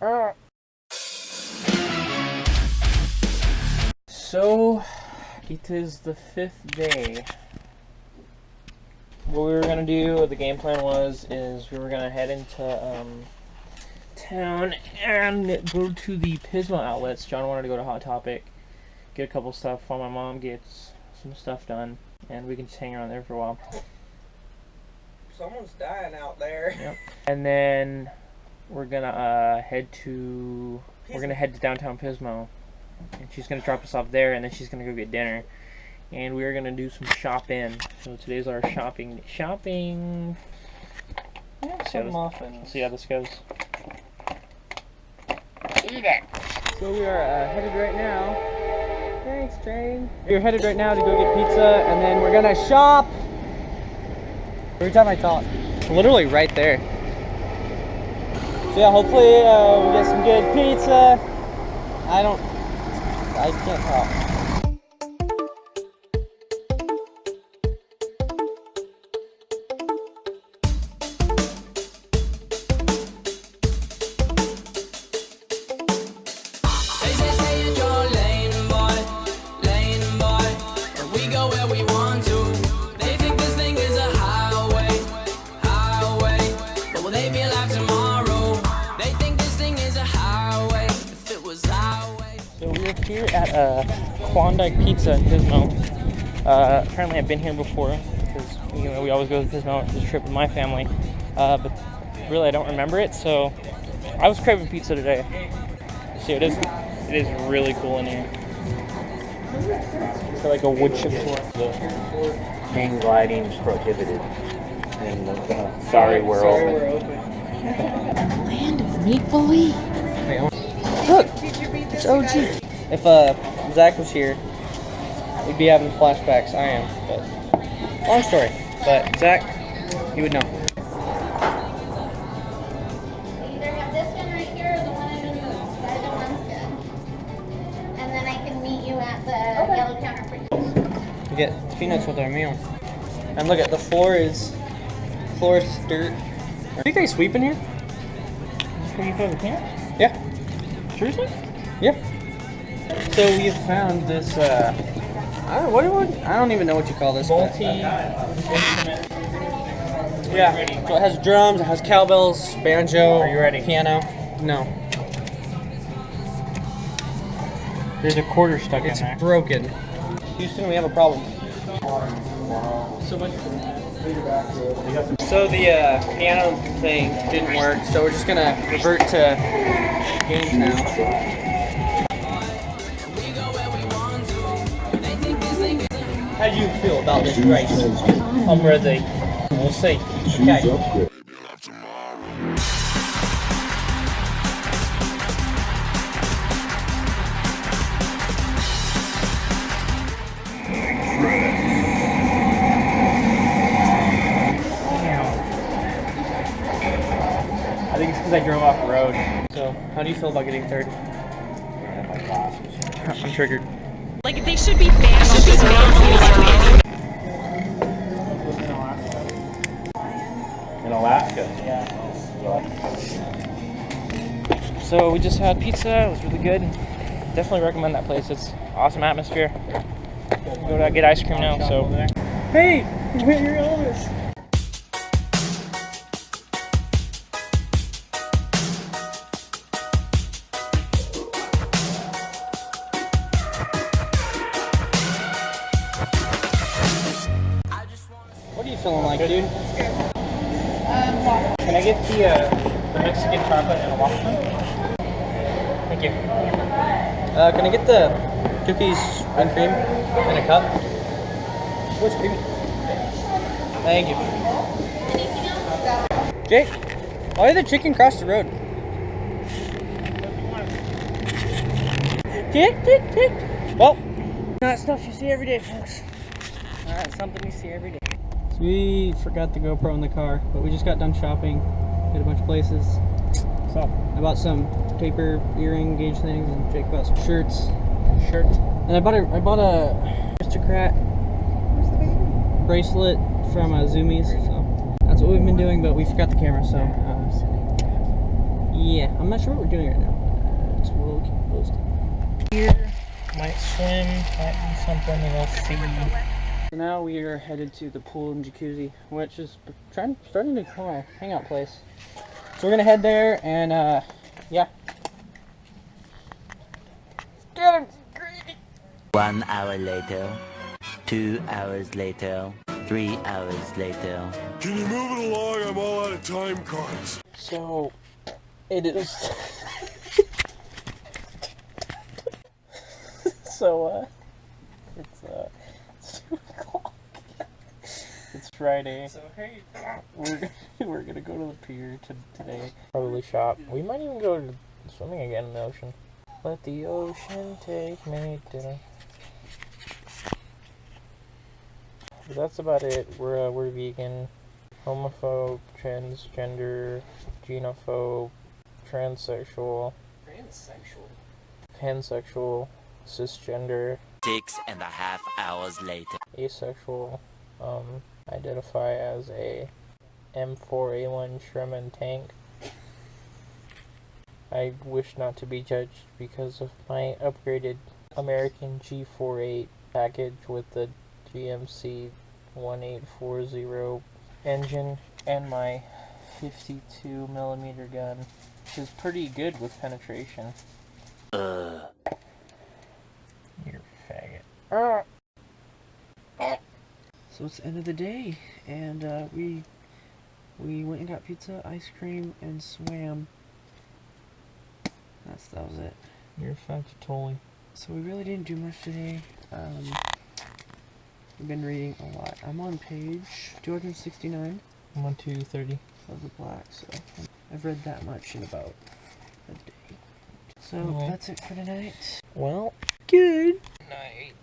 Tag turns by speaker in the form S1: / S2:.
S1: So, it is the 5th day. What we were gonna do, the game plan is we were gonna head into town and go to the Pismo outlets. John wanted to go to Hot Topic, get a couple stuff while my mom gets some stuff done, and we can just hang around there for a while.
S2: Someone's dying out there.
S1: Yep. And then we're gonna head to downtown Pismo, and she's gonna drop us off there, and then she's gonna go get dinner, and we're gonna do some shopping. So today's our shopping.
S2: Yeah, some muffins.
S1: See how this goes.
S3: Eat it.
S1: So we are headed right now. Thanks, Jane. We're headed right now to go get pizza, and then we're gonna shop. Every time I talk, literally right there. So yeah, hopefully we get some good pizza. I can't talk. Here at Klondike Pizza in Pismo. Apparently I've been here before because we always go to Pismo for this trip with my family, but really I don't remember it, so I was craving pizza today. See, it is really cool in here. It's like a wood chip store.
S4: Hang gliding is prohibited in the sorry world.
S3: Land of make-believe.
S2: Look, it's OG. If Zach was here, we'd be having flashbacks. I am, but long story. But Zach, he would know.
S5: Either have this one right here or the one underneath. Either one's good. And then I can meet you at the yellow counter for you.
S2: We get peanuts with our meal. And look at the floor is dirt. Are you guys sweeping here?
S1: Can you throw the can?
S2: Yeah.
S1: Seriously?
S2: Yeah. So we have found this. I don't even know what you call this.
S1: Multi-instrument.
S2: Yeah. So it has drums. It has cowbells, banjo.
S1: Are you ready?
S2: Piano. No.
S1: There's a quarter stuck in there.
S2: It's broken. Houston, we have a problem.
S1: So much for that.
S2: So the piano thing didn't work, so we're just gonna revert to games now. How do you feel about this race?
S1: I'm ready. We'll see. Okay. I think it's because I drove off the road.
S2: So, how do you feel about getting third?
S1: I'm triggered.
S3: Like, they should be banned.
S4: In Alaska.
S1: Yeah. So we just had pizza. It was really good. Definitely recommend that place. It's awesome atmosphere. Go to get ice cream now. So. Hey, you're Elvis.
S2: What are you feeling like, dude?
S1: Can I get the Mexican chocolate and a waffle? Thank you.
S2: Can I get the cookies and cream in a cup? What's cream? Thank you. Jake, why did the chicken cross the road? Tick. Well, not stuff you see every day, folks. Not something you see every day. So we forgot the GoPro in the car, but we just got done shopping. Hit a bunch of places.
S1: What's up?
S2: I bought some taper earring gauge things, and Jake bought some shirts. And I bought a Aristocrat bracelet from Zoomies. So that's what we've been doing, but we forgot the camera. So Yeah, I'm not sure what we're doing right now. So we'll keep posted.
S1: Here, might swim, might do something, and we'll see.
S2: So now we are headed to the pool and jacuzzi, which is starting to become a hangout place. So we're gonna head there and yeah.
S6: 1 hour later, 2 hours later, 3 hours later.
S7: Can you move it along? I'm all out of time cards.
S2: So it is. So it's 2 o'clock. It's Friday. So hey, we're gonna go to the pier today.
S1: Probably shop. We might even go to swimming again in the ocean. Let the ocean take me to. But that's about it. We're vegan, homophobe, transgender, xenophobe, transsexual, pansexual, cisgender,
S6: 6.5 hours later.
S1: asexual, identify as a M4A1 Sherman tank. I wish not to be judged because of my upgraded American G48 package with the GMC 1840 engine and my 52mm gun, which is pretty good with penetration. You're a faggot.
S2: So it's the end of the day, and we went and got pizza, ice cream, and swam. That was it.
S1: You're a factoid.
S2: So we really didn't do much today. We've been reading a lot. I'm on page 269
S1: I'm on 230.
S2: of the black, so I've read that much in about a day. So
S1: Alright.
S2: that's it for tonight.
S1: Well,
S2: Good
S1: night.